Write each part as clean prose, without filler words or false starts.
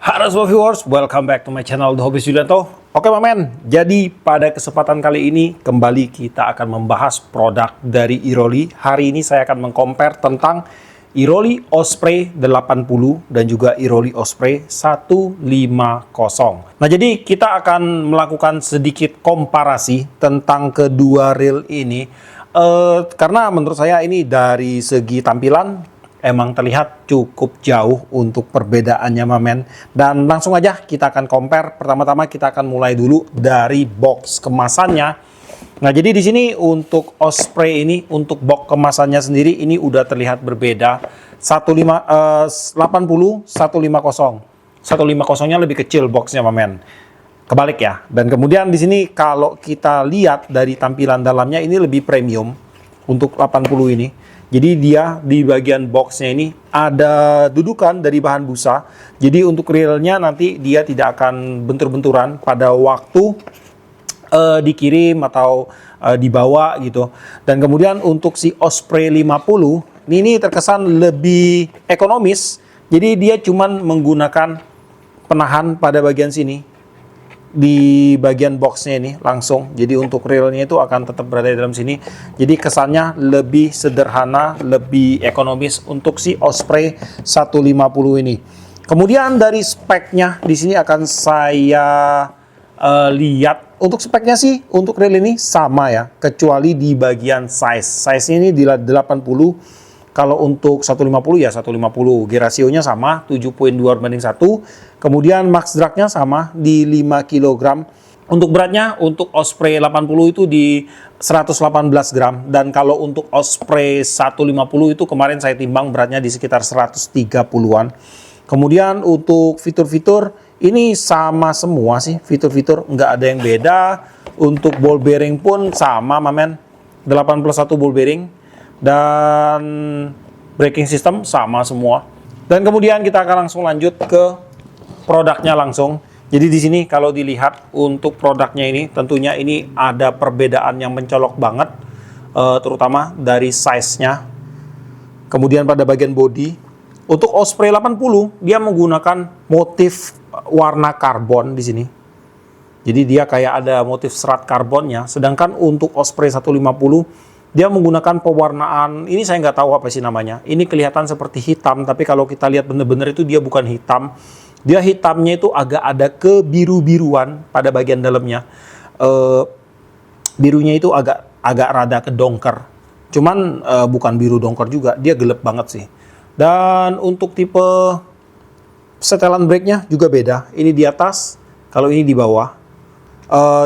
Halo semua viewers, welcome back to my channel The Hobbyist Yulianto. Oke men, jadi pada kesempatan kali ini kembali kita akan membahas produk dari Iroli. Hari ini saya akan mengcompare tentang Iroli Osprey 80 dan juga Iroli Osprey 150. Nah jadi kita akan melakukan sedikit komparasi tentang kedua reel ini. Karena menurut saya ini dari segi tampilan emang terlihat cukup jauh untuk perbedaannya men. Dan langsung aja kita akan compare. Pertama-tama kita akan mulai dulu dari box kemasannya. Nah jadi di sini untuk Osprey ini, untuk box kemasannya sendiri ini udah terlihat berbeda. 80 150 150-nya lebih kecil boxnya men. Kebalik ya. Dan kemudian di sini kalau kita lihat dari tampilan dalamnya ini lebih premium untuk 80 ini. Jadi dia di bagian boxnya ini ada dudukan dari bahan busa. Jadi untuk reelnya nanti dia tidak akan bentur-benturan pada waktu dikirim atau dibawa gitu. Dan kemudian untuk si Osprey 50 ini terkesan lebih ekonomis. Jadi dia cuman menggunakan penahan pada bagian sini. Di bagian boxnya ini langsung, jadi untuk reelnya itu akan tetap berada di dalam sini. Jadi kesannya lebih sederhana, lebih ekonomis untuk si Osprey 150 ini. Kemudian dari speknya di sini akan saya lihat. Untuk speknya sih untuk reel ini sama ya, kecuali di bagian size ini di 80. Kalau untuk 150 ya 150, gear rasionya sama 7.2/1. Kemudian max dragnya sama di 5 kg. Untuk beratnya untuk Osprey 80 itu di 118 gram. Dan kalau untuk Osprey 150 itu kemarin saya timbang beratnya di sekitar 130-an. Kemudian untuk fitur-fitur ini sama semua sih, fitur-fitur nggak ada yang beda. Untuk ball bearing pun sama men, 81 ball bearing. Dan braking system sama semua. Dan kemudian kita akan langsung lanjut ke produknya langsung. Jadi di sini kalau dilihat untuk produknya ini tentunya ini ada perbedaan yang mencolok banget, terutama dari size-nya. Kemudian pada bagian body, untuk Osprey 80 dia menggunakan motif warna karbon di sini. Jadi dia kayak ada motif serat karbonnya. Sedangkan untuk Osprey 150 dia menggunakan pewarnaan, ini saya nggak tahu apa sih namanya. Ini kelihatan seperti hitam, tapi kalau kita lihat bener-bener itu dia bukan hitam. Dia hitamnya itu agak ada kebiru-biruan pada bagian dalamnya. Birunya itu agak rada kedongker. Cuman bukan biru dongker juga, dia gelap banget sih. Dan untuk tipe setelan brake-nya juga beda. Ini di atas, kalau ini di bawah.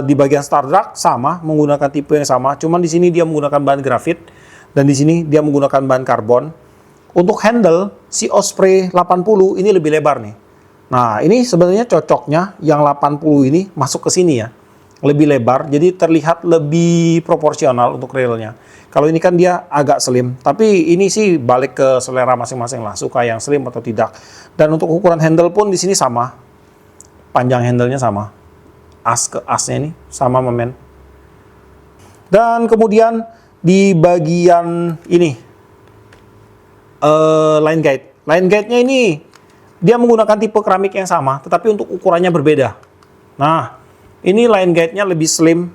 Di bagian start drag sama, menggunakan tipe yang sama, cuman di sini dia menggunakan bahan grafit dan di sini dia menggunakan bahan karbon. Untuk handle si Osprey 80 ini lebih lebar nih. Nah, ini sebenarnya cocoknya yang 80 ini masuk ke sini ya. Lebih lebar, jadi terlihat lebih proporsional untuk railnya. Kalau ini kan dia agak slim, tapi ini sih balik ke selera masing-masing lah, suka yang slim atau tidak. Dan untuk ukuran handle pun di sini sama. Panjang handle-nya sama. As ke asnya ini sama men. Dan kemudian di bagian ini line guide-nya ini dia menggunakan tipe keramik yang sama, tetapi untuk ukurannya berbeda. Nah, ini line guide-nya lebih slim.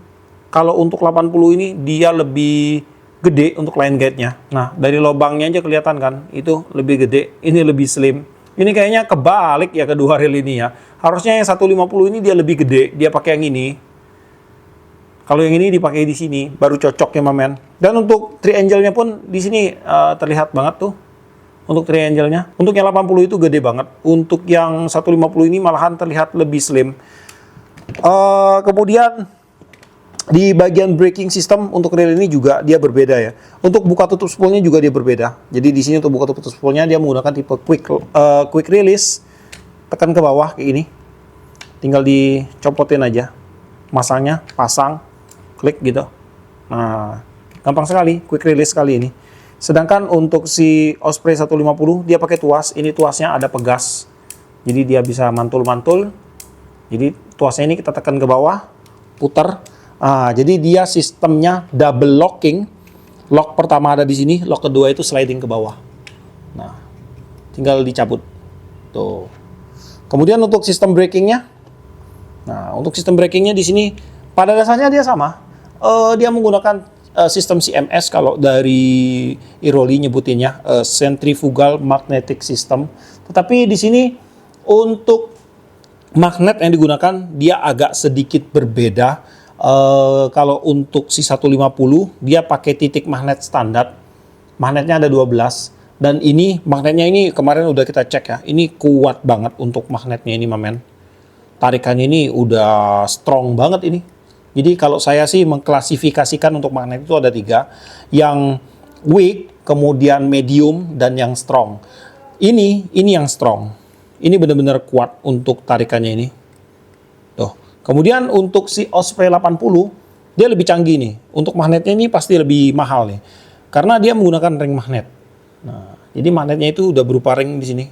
Kalau untuk 80 ini dia lebih gede untuk line guide-nya. Nah, dari lubangnya aja kelihatan kan, itu lebih gede, ini lebih slim. Ini kayaknya kebalik ya kedua reel ini ya. Harusnya yang 150 ini dia lebih gede, dia pakai yang ini. Kalau yang ini dipakai di sini, baru cocok ya men. Dan untuk triangle-nya pun di sini terlihat banget tuh. Untuk triangle-nya. Untuk yang 80 itu gede banget. Untuk yang 150 ini malahan terlihat lebih slim. Kemudian di bagian braking system untuk reel ini juga dia berbeda ya. Untuk buka tutup spoolnya juga dia berbeda. Jadi di sini untuk buka tutup spoolnya dia menggunakan tipe quick release. Tekan ke bawah kayak ini. Tinggal dicopotin aja. Masangnya, pasang, klik gitu. Nah, gampang sekali quick release kali ini. Sedangkan untuk si Osprey 150 dia pakai tuas. Ini tuasnya ada pegas. Jadi dia bisa mantul-mantul. Jadi tuasnya ini kita tekan ke bawah, putar. Jadi dia sistemnya double locking. Lock pertama ada di sini, lock kedua itu sliding ke bawah. Nah, tinggal dicabut. Tuh. Kemudian untuk sistem brakingnya, nah untuk sistem brakingnya di sini pada dasarnya dia sama. Dia menggunakan sistem CMS kalau dari Iroli nyebutinnya, Centrifugal Magnetic System. Tetapi di sini untuk magnet yang digunakan dia agak sedikit berbeda. Kalau untuk si 150 dia pakai titik magnet standar. Magnetnya ada 12. Dan ini magnetnya ini kemarin udah kita cek ya. Ini kuat banget untuk magnetnya ini, mamen. Tarikannya ini udah strong banget ini. Jadi kalau saya sih mengklasifikasikan untuk magnet itu ada 3. Yang weak, kemudian medium, dan yang strong. Ini yang strong. Ini benar-benar kuat untuk tarikannya ini. Tuh. Kemudian untuk si Osprey 80, dia lebih canggih nih. Untuk magnetnya ini pasti lebih mahal nih. Karena dia menggunakan ring magnet. Nah, jadi magnetnya itu udah berupa ring di sini.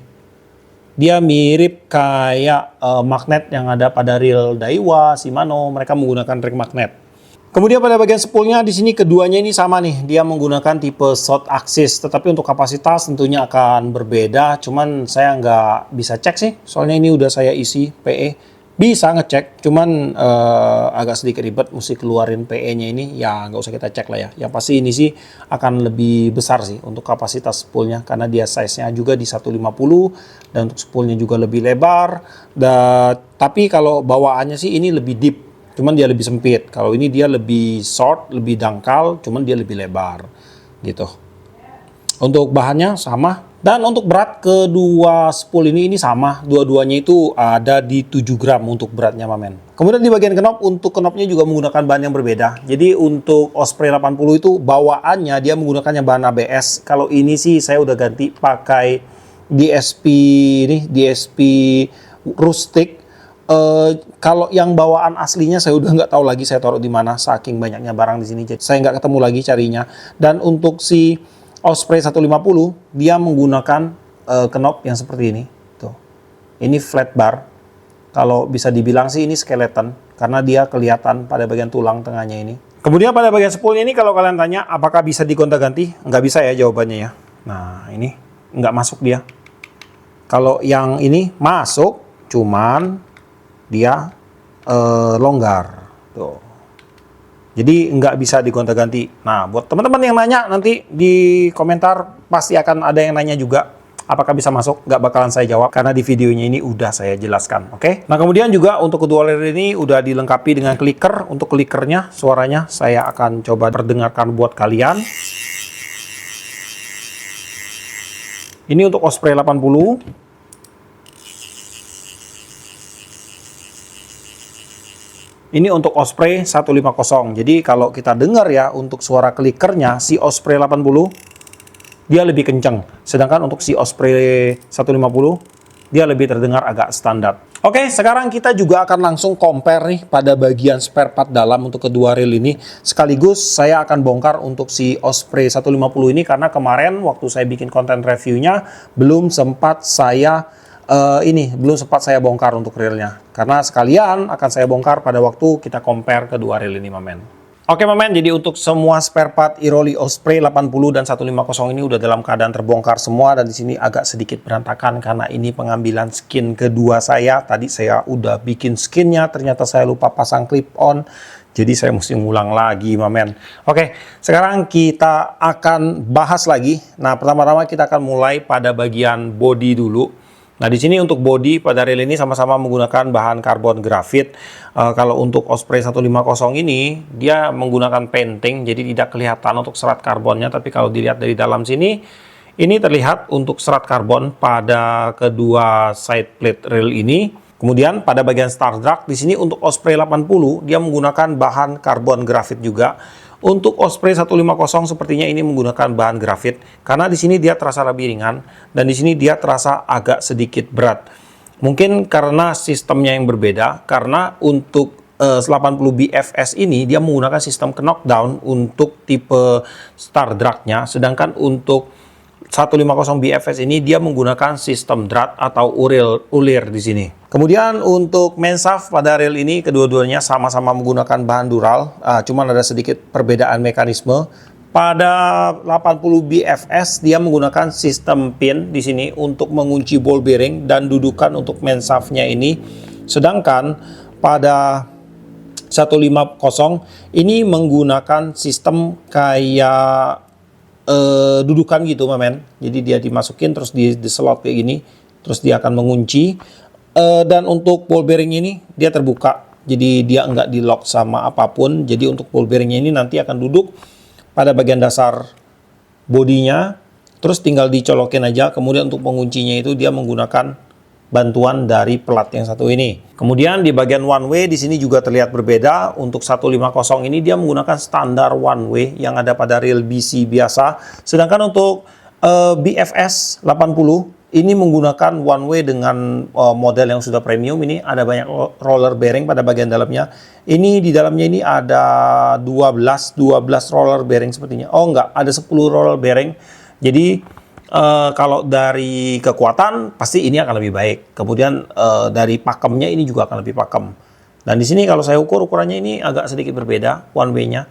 Dia mirip kayak magnet yang ada pada reel Daiwa, Shimano, mereka menggunakan ring magnet. Kemudian pada bagian spoolnya di sini keduanya ini sama nih, dia menggunakan tipe short axis, tetapi untuk kapasitas tentunya akan berbeda. Cuman saya nggak bisa cek sih, soalnya ini udah saya isi PE. Bisa ngecek, cuman agak sedikit ribet, mesti keluarin PE-nya ini, ya nggak usah kita cek lah ya. Yang pasti ini sih akan lebih besar sih untuk kapasitas spoolnya, karena dia size-nya juga di 150, dan untuk spoolnya juga lebih lebar. Tapi kalau bawaannya sih ini lebih deep, cuman dia lebih sempit. Kalau ini dia lebih short, lebih dangkal, cuman dia lebih lebar, gitu. Untuk bahannya sama. Dan untuk berat kedua spool ini sama, dua-duanya itu ada di 7 gram untuk beratnya, mamen. Kemudian di bagian knop, untuk knopnya juga menggunakan bahan yang berbeda. Jadi untuk Osprey 80 itu bawaannya dia menggunakannya bahan ABS. Kalau ini sih saya udah ganti pakai DSP ini, DSP Rustic. Kalau yang bawaan aslinya saya udah nggak tahu lagi saya taruh di mana, saking banyaknya barang di sini. Jadi saya nggak ketemu lagi carinya. Dan untuk si Osprey 150 dia menggunakan knop yang seperti ini. Tuh. Ini flat bar. Kalau bisa dibilang sih ini skeleton karena dia kelihatan pada bagian tulang tengahnya ini. Kemudian pada bagian spoolnya ini kalau kalian tanya apakah bisa digonta-ganti? Nggak bisa ya jawabannya ya. Nah, ini nggak masuk dia. Kalau yang ini masuk, cuman dia longgar. Tuh. Jadi nggak bisa digonta-ganti. Nah, buat teman-teman yang nanya nanti di komentar pasti akan ada yang nanya juga apakah bisa masuk. Nggak bakalan saya jawab karena di videonya ini udah saya jelaskan. Oke? Nah, kemudian juga untuk kedua reel ini udah dilengkapi dengan clicker. Untuk clickernya suaranya saya akan coba perdengarkan buat kalian. Ini untuk Osprey 80. Ini untuk Osprey 150. Jadi kalau kita dengar ya untuk suara clickernya si Osprey 80 dia lebih kenceng. Sedangkan untuk si Osprey 150 dia lebih terdengar agak standar. Oke, sekarang kita juga akan langsung compare nih pada bagian spare part dalam untuk kedua reel ini. Sekaligus saya akan bongkar untuk si Osprey 150 ini karena kemarin waktu saya bikin konten reviewnya belum sempat saya bongkar untuk reelnya. Karena sekalian akan saya bongkar pada waktu kita compare kedua reel ini, mamen. Oke, mamen, jadi untuk semua spare part Iroli Osprey 80 dan 150 ini udah dalam keadaan terbongkar semua. Dan di sini agak sedikit berantakan karena ini pengambilan skin kedua saya. Tadi saya udah bikin skinnya, ternyata saya lupa pasang clip on. Jadi saya mesti ngulang lagi, mamen. Oke, sekarang kita akan bahas lagi. Nah, pertama-tama kita akan mulai pada bagian body dulu. Nah, di sini untuk body pada reel ini sama-sama menggunakan bahan karbon grafit. Kalau untuk Osprey 150 ini, dia menggunakan painting, jadi tidak kelihatan untuk serat karbonnya. Tapi kalau dilihat dari dalam sini, ini terlihat untuk serat karbon pada kedua side plate reel ini. Kemudian pada bagian star drag, di sini untuk Osprey 80, dia menggunakan bahan karbon grafit juga. Untuk Osprey 150 sepertinya ini menggunakan bahan grafit karena di sini dia terasa lebih ringan dan di sini dia terasa agak sedikit berat. Mungkin karena sistemnya yang berbeda, karena untuk 80 BFS ini dia menggunakan sistem knockdown untuk tipe star drag-nya, sedangkan untuk 150 BFS ini dia menggunakan sistem drat atau ulir di sini. Kemudian untuk main shaft pada reel ini kedua-duanya sama-sama menggunakan bahan dural, cuman ada sedikit perbedaan mekanisme. Pada 80 BFS dia menggunakan sistem pin di sini untuk mengunci ball bearing dan dudukan untuk main shaft-nya ini. Sedangkan pada 150 ini menggunakan sistem kayak dudukan gitu, men. Jadi dia dimasukin terus di slot kayak gini, terus dia akan mengunci. Dan untuk ball bearing ini dia terbuka. Jadi dia enggak di lock sama apapun. Jadi untuk ball bearingnya ini nanti akan duduk pada bagian dasar bodinya, terus tinggal dicolokin aja. Kemudian untuk penguncinya itu dia menggunakan bantuan dari pelat yang satu ini. Kemudian di bagian one way di sini juga terlihat berbeda. Untuk 150 ini dia menggunakan standar one way yang ada pada reel BC biasa. Sedangkan untuk BFS 80 ini menggunakan one way dengan model yang sudah premium. Ini ada banyak roller bearing pada bagian dalamnya. Ini di dalamnya ini ada 12 roller bearing sepertinya. Oh enggak, ada 10 roller bearing. Jadi kalau dari kekuatan pasti ini akan lebih baik. Kemudian dari pakemnya ini juga akan lebih pakem. Dan di sini kalau saya ukur ukurannya ini agak sedikit berbeda one way-nya.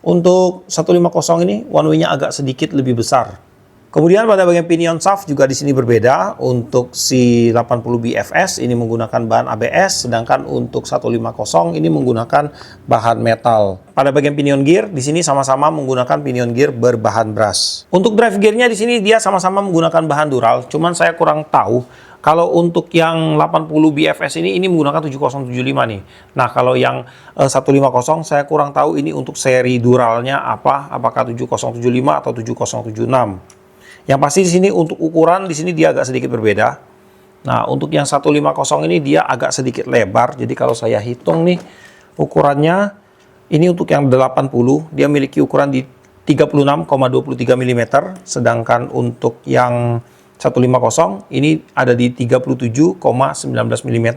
Untuk 150 ini one way-nya agak sedikit lebih besar. Kemudian pada bagian pinion shaft juga di sini berbeda. Untuk si 80 BFS ini menggunakan bahan ABS, sedangkan untuk 150 ini menggunakan bahan metal. Pada bagian pinion gear di sini sama-sama menggunakan pinion gear berbahan brass. Untuk drive gearnya di sini dia sama-sama menggunakan bahan dural. Cuman saya kurang tahu kalau untuk yang 80 BFS ini menggunakan 7075 nih. Nah, kalau yang 150 saya kurang tahu ini untuk seri duralnya apa, apakah 7075 atau 7076. Yang pasti di sini untuk ukuran di sini dia agak sedikit berbeda. Nah, untuk yang 150 ini dia agak sedikit lebar. Jadi kalau saya hitung nih ukurannya, ini untuk yang 80 dia memiliki ukuran di 36,23 mm, sedangkan untuk yang 150 ini ada di 37,19 mm.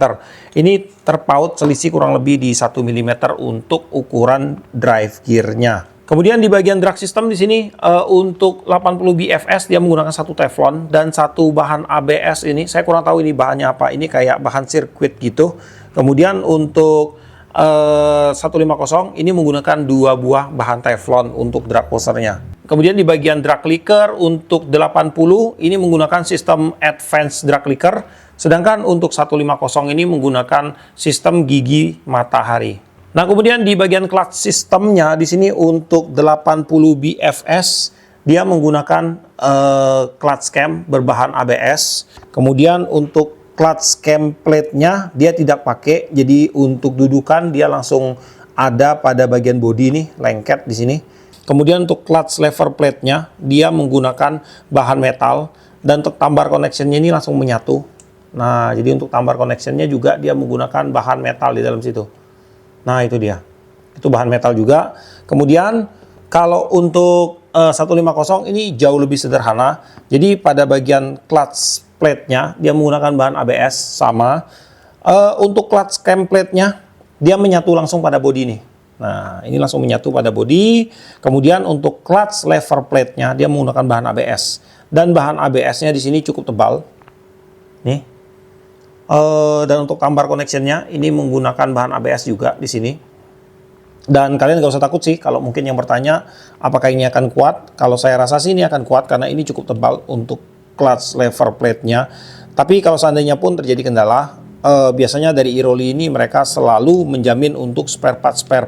Ini terpaut selisih kurang lebih di 1 mm untuk ukuran drive gearnya. Kemudian di bagian drag system di sini untuk 80 BFS dia menggunakan satu teflon dan satu bahan ABS ini. Saya kurang tahu ini bahannya apa. Ini kayak bahan sirkuit gitu. Kemudian untuk 150 ini menggunakan 2 buah bahan teflon untuk drag posternya. Kemudian di bagian drag clicker untuk 80 ini menggunakan sistem advance drag clicker. Sedangkan untuk 150 ini menggunakan sistem gigi matahari. Nah, kemudian di bagian clutch sistemnya di sini untuk 80 BFS dia menggunakan clutch cam berbahan ABS. Kemudian untuk clutch cam plate-nya dia tidak pakai. Jadi untuk dudukan dia langsung ada pada bagian bodi nih, lengket di sini. Kemudian untuk clutch lever plate-nya dia menggunakan bahan metal dan untuk tambar connection-nya ini langsung menyatu. Nah, jadi untuk tambar connection-nya juga dia menggunakan bahan metal di dalam situ. Nah, itu dia. Itu bahan metal juga. Kemudian kalau untuk 150 ini jauh lebih sederhana. Jadi pada bagian clutch plate-nya dia menggunakan bahan ABS sama. Untuk clutch cam plate-nya dia menyatu langsung pada bodi nih. Nah, ini langsung menyatu pada bodi. Kemudian untuk clutch lever plate-nya dia menggunakan bahan ABS. Dan bahan ABS-nya di sini cukup tebal. Nih. Dan untuk tambar connection-nya ini menggunakan bahan ABS juga di sini. Dan kalian nggak usah takut sih kalau mungkin yang bertanya apakah ini akan kuat. Kalau saya rasa sih ini akan kuat karena ini cukup tebal untuk clutch lever plate-nya. Tapi kalau seandainya pun terjadi kendala, biasanya dari Iroli ini mereka selalu menjamin untuk spare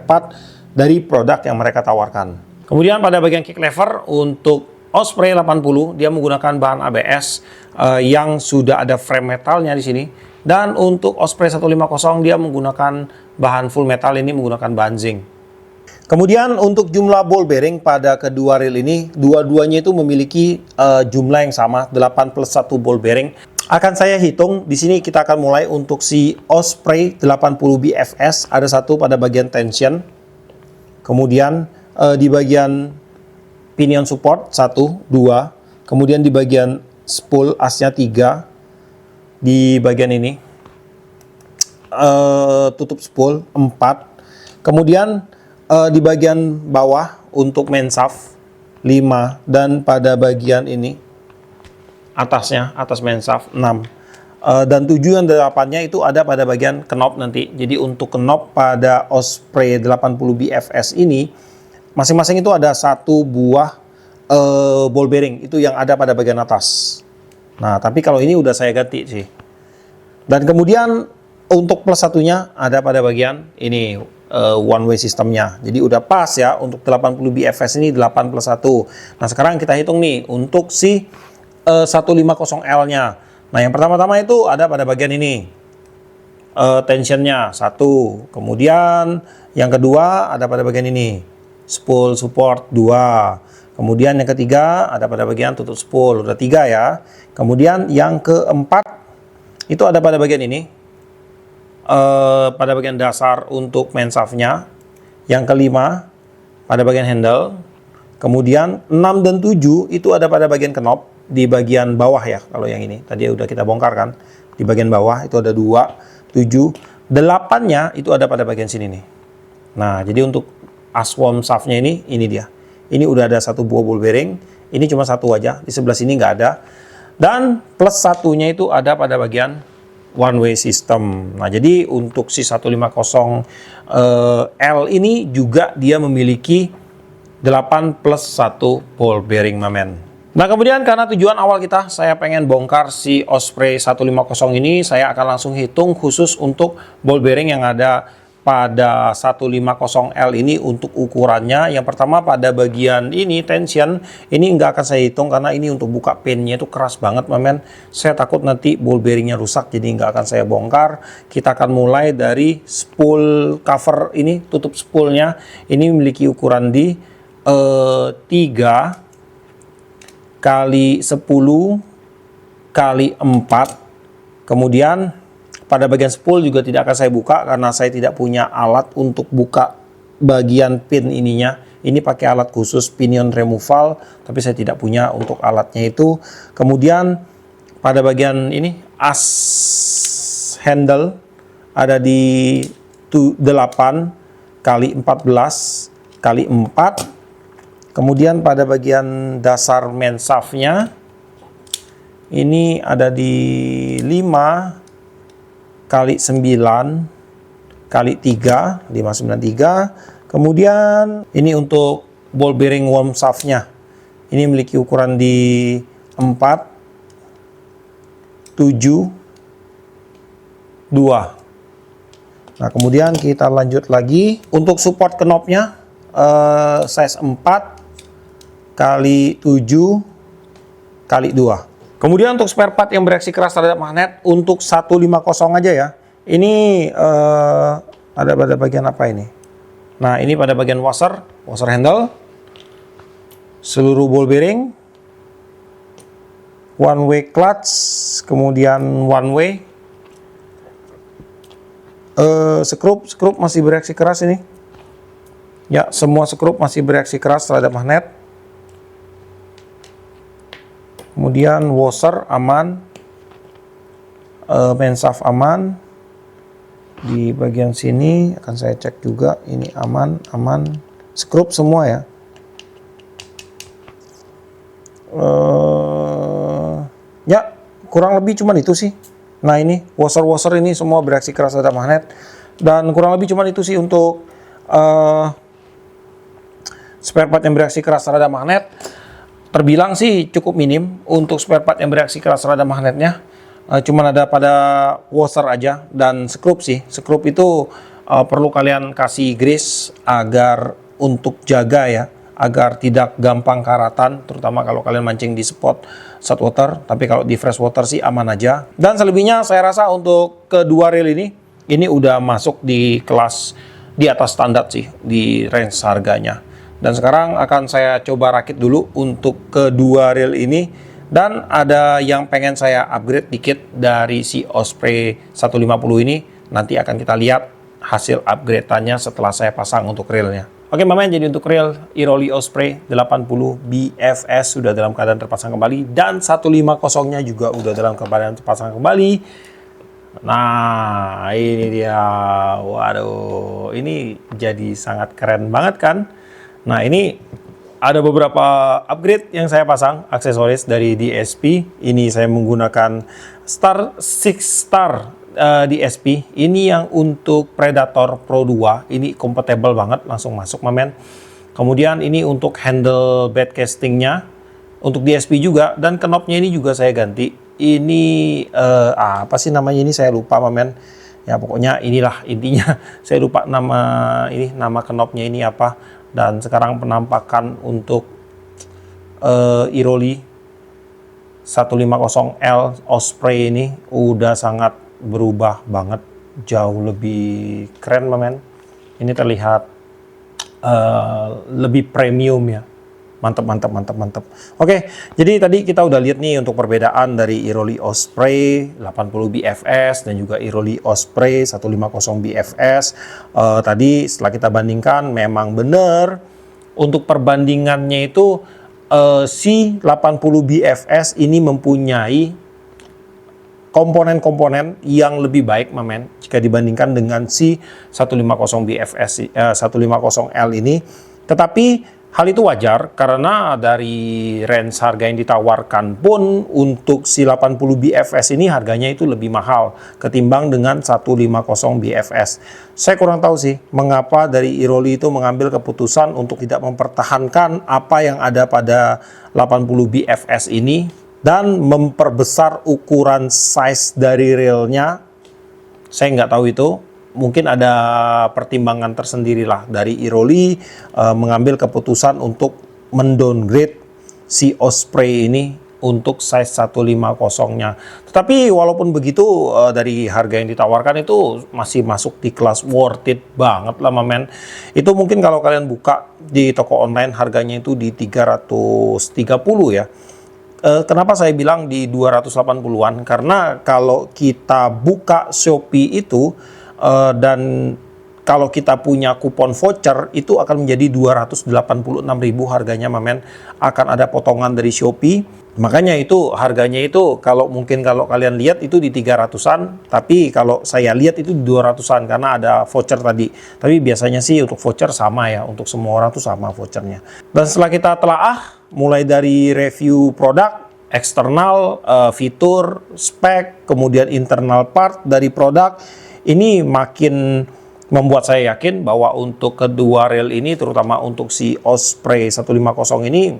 part dari produk yang mereka tawarkan. Kemudian pada bagian kick lever untuk Osprey 80 dia menggunakan bahan ABS yang sudah ada frame metalnya di sini. Dan untuk Osprey 150 dia menggunakan bahan full metal, ini menggunakan bahan zinc. Kemudian untuk jumlah ball bearing pada kedua reel ini, dua-duanya itu memiliki jumlah yang sama, 8 plus 1 ball bearing. Akan saya hitung, di sini kita akan mulai untuk si Osprey 80 BFS, ada satu pada bagian tension. Kemudian di bagian pinion support 1, 2. Kemudian di bagian spool asnya 3. Di bagian ini tutup spool 4. Kemudian di bagian bawah untuk main shaft 5, dan pada bagian ini atasnya, atas main shaft 6. Dan 7 dan 8-nya itu ada pada bagian knob nanti. Jadi untuk knob pada Osprey 80 BFS ini masing-masing itu ada satu buah ball bearing itu yang ada pada bagian atas. Nah, tapi kalau ini udah saya ganti sih. Dan kemudian untuk plus satunya ada pada bagian ini one way sistemnya. Jadi udah pas ya untuk 80 BFS ini 8 plus 1. Nah, sekarang kita hitung nih untuk si 150L-nya. Nah, yang pertama-tama itu ada pada bagian ini. Tensionnya 1. Kemudian yang kedua ada pada bagian ini. Spool support 2. Kemudian yang ketiga ada pada bagian tutup spool, udah 3 ya. Kemudian yang keempat itu ada pada bagian ini, pada bagian dasar untuk main shaft-nya. Yang kelima pada bagian handle. Kemudian 6 dan 7 itu ada pada bagian knob di bagian bawah ya. Kalau yang ini tadi udah kita bongkar kan, di bagian bawah itu ada 2, 7, 8-nya itu ada pada bagian sini nih. Nah, jadi untuk asworm shaft-nya ini dia. Ini udah ada satu buah ball bearing. Ini cuma satu aja. Di sebelah sini nggak ada. Dan plus satunya itu ada pada bagian one way system. Nah, jadi untuk si 150L ini juga dia memiliki 8 plus 1 ball bearing mamen. Nah, kemudian karena tujuan awal kita saya pengen bongkar si Osprey 150 ini, saya akan langsung hitung khusus untuk ball bearing yang ada pada 150L ini untuk ukurannya. Yang pertama pada bagian ini tension, ini nggak akan saya hitung karena ini untuk buka pinnya itu keras banget mamen. Saya takut nanti ball bearingnya rusak, jadi nggak akan saya bongkar. Kita akan mulai dari spool cover ini, tutup spoolnya. Ini memiliki ukuran di 3 kali 10 kali 4. Kemudian pada bagian spool juga tidak akan saya buka karena saya tidak punya alat untuk buka bagian pin ininya. Ini pakai alat khusus pinion removal, tapi saya tidak punya untuk alatnya itu. Kemudian pada bagian ini as handle ada di 8 kali 14 kali 4. Kemudian pada bagian dasar main shaft-nya ini ada di 5 kali 9 kali 3, 593. Kemudian ini untuk ball bearing worm shaft-nya. Ini memiliki ukuran di 4, 7, 2. Nah, kemudian kita lanjut lagi. Untuk support knobnya size 4 kali 7 kali 2. Kemudian untuk spare part yang bereaksi keras terhadap magnet untuk 150 aja ya. Ini ada pada bagian apa ini? Nah, ini pada bagian washer handle, seluruh ball bearing, one way clutch, kemudian one way skrup masih bereaksi keras ini. Ya, semua skrup masih bereaksi keras terhadap magnet. Kemudian washer aman, main shaft aman. Di bagian sini akan saya cek juga, ini aman. Skrup semua ya. Ya, kurang lebih cuman itu sih. Nah, ini washer ini semua bereaksi keras terhadap magnet. Dan kurang lebih cuman itu sih untuk spare part yang bereaksi keras terhadap magnet. Terbilang sih cukup minim untuk spare part yang bereaksi keras terhadap magnetnya. Cuman ada pada washer aja dan skrup sih. Skrup itu perlu kalian kasih grease agar untuk jaga ya, agar tidak gampang karatan, terutama kalau kalian mancing di spot saltwater. Tapi kalau di freshwater sih aman aja. Dan selebihnya saya rasa untuk kedua reel ini udah masuk di kelas di atas standar sih, di range harganya. Dan sekarang akan saya coba rakit dulu untuk kedua reel ini. Dan ada yang pengen saya upgrade dikit dari si Osprey 150 ini. Nanti akan kita lihat hasil upgrade-annya setelah saya pasang untuk reelnya. Oke mamen, jadi untuk reel Iroli Osprey 80 BFS sudah dalam keadaan terpasang kembali. Dan 150-nya juga udah dalam keadaan terpasang kembali. Nah, ini dia. Waduh, ini jadi sangat keren banget kan? Nah, ini ada beberapa upgrade yang saya pasang, aksesoris dari DSP. Ini saya menggunakan Star 6 Star DSP. Ini yang untuk Predator Pro 2. Ini compatible banget, langsung masuk mamen. Kemudian ini untuk handle bed castingnya, untuk DSP juga, dan knobnya ini juga saya ganti. Ini apa sih namanya ini saya lupa men. Ya pokoknya inilah intinya. Saya lupa nama knobnya ini apa. Dan sekarang penampakan untuk Iroli 150L Osprey ini udah sangat berubah banget, jauh lebih keren men. Ini terlihat lebih premium ya. Mantap. Oke, jadi tadi kita udah lihat nih untuk perbedaan dari Iroli Osprey 80 BFS dan juga Iroli Osprey 150 BFS. Tadi setelah kita bandingkan memang benar untuk perbandingannya itu si 80 BFS ini mempunyai komponen-komponen yang lebih baik men jika dibandingkan dengan si 150 BFS 150L ini. Tetapi hal itu wajar karena dari range harga yang ditawarkan pun untuk si 80 BFS ini harganya itu lebih mahal ketimbang dengan 150 BFS. Saya kurang tahu sih mengapa dari Iroli itu mengambil keputusan untuk tidak mempertahankan apa yang ada pada 80 BFS ini dan memperbesar ukuran size dari railnya. Saya nggak tahu itu. Mungkin ada pertimbangan tersendiri lah dari Iroli mengambil keputusan untuk mendowngrade si Osprey ini untuk size 150-nya. Tetapi walaupun begitu dari harga yang ditawarkan itu masih masuk di kelas worth it banget lah men. Itu mungkin kalau kalian buka di toko online harganya itu di 330 ya. Kenapa saya bilang di 280-an? Karena kalau kita buka Shopee itu dan kalau kita punya kupon voucher itu akan menjadi 286.000 harganya men, akan ada potongan dari Shopee. Makanya itu harganya itu kalau kalian lihat itu di 300-an, tapi kalau saya lihat itu di 200-an karena ada voucher tadi. Tapi biasanya sih untuk voucher sama ya, untuk semua orang tuh sama vouchernya. Dan setelah kita telaah mulai dari review produk, eksternal, fitur, spek, kemudian internal part dari produk, ini makin membuat saya yakin bahwa untuk kedua rail ini, terutama untuk si Osprey 150 ini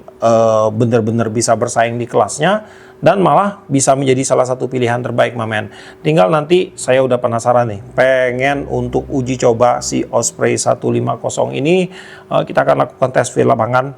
benar-benar bisa bersaing di kelasnya dan malah bisa menjadi salah satu pilihan terbaik men. Tinggal nanti saya udah penasaran nih, pengen untuk uji coba si Osprey 150 ini. Kita akan lakukan tes di lapangan.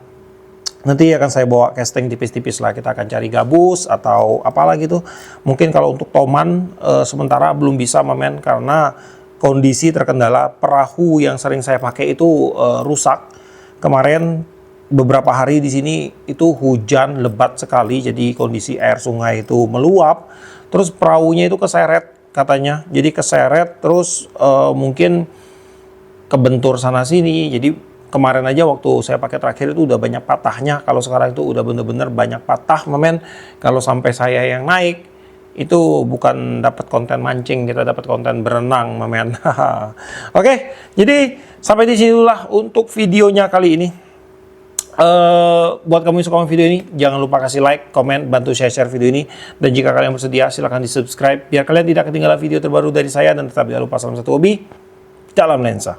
Nanti akan saya bawa casting tipis-tipis lah, kita akan cari gabus atau apalah gitu. Mungkin kalau untuk toman sementara belum bisa men karena kondisi terkendala perahu yang sering saya pakai itu rusak. Kemarin beberapa hari di sini itu hujan lebat sekali, jadi kondisi air sungai itu meluap. Terus perahunya itu keseret katanya, jadi keseret terus mungkin kebentur sana sini. Jadi kemarin aja waktu saya pakai terakhir itu udah banyak patahnya. Kalau sekarang itu udah bener-bener banyak patah men. Kalau sampai saya yang naik itu bukan dapat konten mancing, kita dapat konten berenang men. Oke, jadi sampai di sinilah untuk videonya kali ini. Buat kamu yang suka video ini, jangan lupa kasih like, komen, bantu share video ini. Dan jika kalian bersedia, silahkan di subscribe biar kalian tidak ketinggalan video terbaru dari saya. Dan tetap jangan lupa salam satu hobi dalam lensa.